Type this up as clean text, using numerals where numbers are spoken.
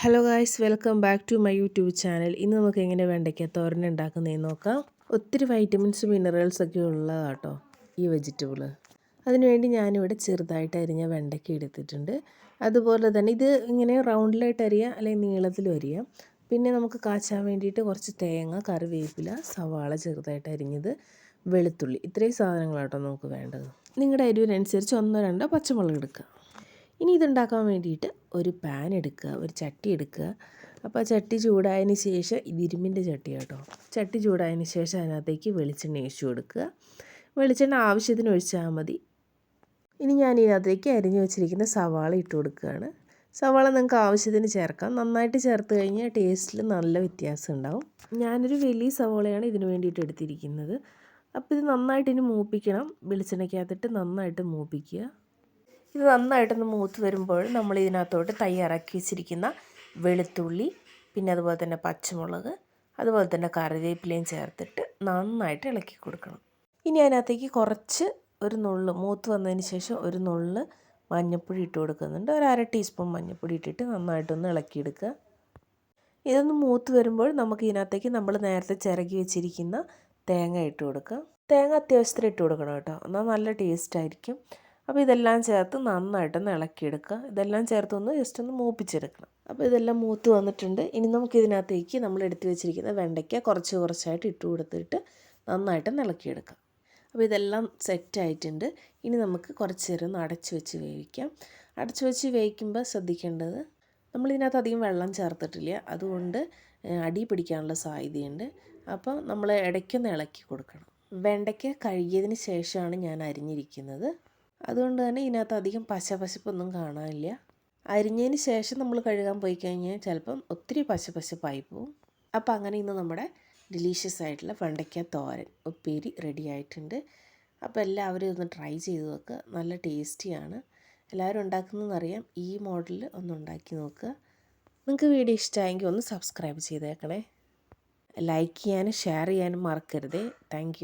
Hello guys, welcome back to my YouTube channel. ഇന്ന് നമുക്ക് എങ്ങനെ വെണ്ടയ്ക്ക തോരൻ ഉണ്ടാക്കുന്നതെന്ന് നോക്കാം. ഒത്തിരി വൈറ്റമിൻസ് മിനറൽസ് ഒക്കെ ഉള്ളതാണ് കേട്ടോ ഈ വെജിറ്റബിൾ. അതിനുവേണ്ടി ഞാനിവിടെ ചെറുതായിട്ട് അരിഞ്ഞ വെണ്ടയ്ക്ക എടുത്തിട്ടുണ്ട്. അതുപോലെ തന്നെ ഇത് ഇങ്ങനെ റൗണ്ടിലായിട്ട് അരിയാം അല്ലെങ്കിൽ നീളത്തിലും അരിയാം. പിന്നെ നമുക്ക് കാച്ചാൻ വേണ്ടിയിട്ട് കുറച്ച് തേങ്ങ, കറിവേപ്പില, സവാള ചെറുതായിട്ട് അരിഞ്ഞത്, വെളുത്തുള്ളി, ഇത്രയും സാധനങ്ങളാട്ടോ നമുക്ക് വേണ്ടത്. നിങ്ങളുടെ എരിവിനനുസരിച്ച് 1-2 പച്ചമുളക് എടുക്കുക. ഇനി ഇതുണ്ടാക്കാൻ വേണ്ടിയിട്ട് ഒരു പാൻ എടുക്കുക, ഒരു ചട്ടി എടുക്കുക. അപ്പോൾ ആ ചട്ടി ചൂടായതിന് ശേഷം, ഇരുമ്പിൻ്റെ ചട്ടി കേട്ടോ, ചട്ടി ചൂടായതിന് ശേഷം അതിനകത്തേക്ക് വെളിച്ചെണ്ണ ഒഴിച്ച് കൊടുക്കുക. വെളിച്ചെണ്ണ ആവശ്യത്തിന് ഒഴിച്ചാൽ മതി. ഇനി ഞാൻ ഇതിനകത്തേക്ക് അരിഞ്ഞു വെച്ചിരിക്കുന്ന സവാള ഇട്ട് കൊടുക്കുകയാണ്. സവാള നിങ്ങൾക്ക് ആവശ്യത്തിന് ചേർക്കാം. നന്നായിട്ട് ചേർത്ത് കഴിഞ്ഞാൽ ടേസ്റ്റിൽ നല്ല വ്യത്യാസം ഉണ്ടാവും. ഞാനൊരു വലിയ സവാളയാണ് ഇതിന് വേണ്ടിയിട്ട് എടുത്തിരിക്കുന്നത്. അപ്പോൾ ഇത് നന്നായിട്ട് ഇനി മൂപ്പിക്കണം. വെളിച്ചെണ്ണയ്ക്കകത്തിട്ട് നന്നായിട്ട് മൂപ്പിക്കുക. ഇത് നന്നായിട്ടൊന്ന് മൂത്ത് വരുമ്പോൾ നമ്മൾ ഇതിനകത്തോട്ട് തയ്യാറാക്കി വെച്ചിരിക്കുന്ന വെളുത്തുള്ളി, പിന്നെ അതുപോലെ തന്നെ പച്ചമുളക്, അതുപോലെ തന്നെ കറിവേപ്പിലയും ചേർത്തിട്ട് നന്നായിട്ട് ഇളക്കി കൊടുക്കണം. ഇനി അതിനകത്തേക്ക് കുറച്ച് ഒരു നുള്ള് മൂത്ത് വന്നതിന് ശേഷം ഒരു നുള്ള് മഞ്ഞൾപ്പൊടി ഇട്ട് കൊടുക്കുന്നുണ്ട്. ഒരു 1/2 ടീസ്പൂൺ മഞ്ഞൾപ്പൊടി ഇട്ടിട്ട് നന്നായിട്ടൊന്ന് ഇളക്കിയെടുക്കുക. ഇതൊന്ന് മൂത്ത് വരുമ്പോൾ നമുക്ക് ഇതിനകത്തേക്ക് നമ്മൾ നേരത്തെ ചിരകി വെച്ചിരിക്കുന്ന തേങ്ങ ഇട്ട് കൊടുക്കുക. തേങ്ങ അത്യാവശ്യത്തിന് ഇട്ട് കൊടുക്കണം കേട്ടോ, എന്നാൽ നല്ല ടേസ്റ്റ് ആയിരിക്കും. അപ്പോൾ ഇതെല്ലാം ചേർത്ത് നന്നായിട്ടൊന്ന് ഇളക്കിയെടുക്കുക. ഇതെല്ലാം ചേർത്തൊന്ന് ജസ്റ്റ് ഒന്ന് മൂപ്പിച്ചെടുക്കണം. അപ്പോൾ ഇതെല്ലാം മൂത്ത് വന്നിട്ടുണ്ട്. ഇനി നമുക്കിതിനകത്തേക്ക് നമ്മൾ എടുത്ത് വെച്ചിരിക്കുന്ന വെണ്ടയ്ക്ക കുറച്ച് കുറച്ചായിട്ട് ഇട്ട് കൊടുത്തിട്ട് നന്നായിട്ടൊന്ന് ഇളക്കിയെടുക്കാം. അപ്പോൾ ഇതെല്ലാം സെറ്റായിട്ടുണ്ട്. ഇനി നമുക്ക് കുറച്ച് നേരം ഒന്ന് അടച്ച് വെച്ച് വേവിക്കാം. അടച്ച് വെച്ച് വേവിക്കുമ്പോൾ ശ്രദ്ധിക്കേണ്ടത്, നമ്മളിതിനകത്ത് അധികം വെള്ളം ചേർത്തിട്ടില്ല, അതുകൊണ്ട് അടി പിടിക്കാനുള്ള സാധ്യതയുണ്ട്. അപ്പോൾ നമ്മൾ ഇടയ്ക്കൊന്ന് ഇളക്കി കൊടുക്കണം. വെണ്ടയ്ക്ക കഴുകിയതിന് ശേഷമാണ് ഞാൻ അരിഞ്ഞിരിക്കുന്നത്, അതുകൊണ്ട് തന്നെ ഇതിനകത്ത് അധികം പശപ്പൊന്നും കാണാനില്ല. അരിഞ്ഞതിന് ശേഷം നമ്മൾ കഴുകാൻ പോയി കഴിഞ്ഞാൽ ചിലപ്പം ഒത്തിരി പശപ്പായി പോവും. അപ്പോൾ അങ്ങനെ ഇന്ന് നമ്മുടെ ഡിലീഷ്യസ് ആയിട്ടുള്ള വെണ്ടയ്ക്ക തോരൻ ഉപ്പേരി റെഡി ആയിട്ടുണ്ട്. അപ്പോൾ എല്ലാവരും ഒന്ന് ട്രൈ ചെയ്ത് നോക്കുക. നല്ല ടേസ്റ്റിയാണ്. എല്ലാവരും ഉണ്ടാക്കുന്നതെന്നറിയാം. ഈ മോഡലിൽ ഒന്ന് ഉണ്ടാക്കി നോക്കുക. നിങ്ങൾക്ക് വീഡിയോ ഇഷ്ടമായെങ്കിൽ ഒന്ന് സബ്സ്ക്രൈബ് ചെയ്തേക്കണേ. ലൈക്ക് ചെയ്യാനും ഷെയർ ചെയ്യാനും മറക്കരുതേ. താങ്ക്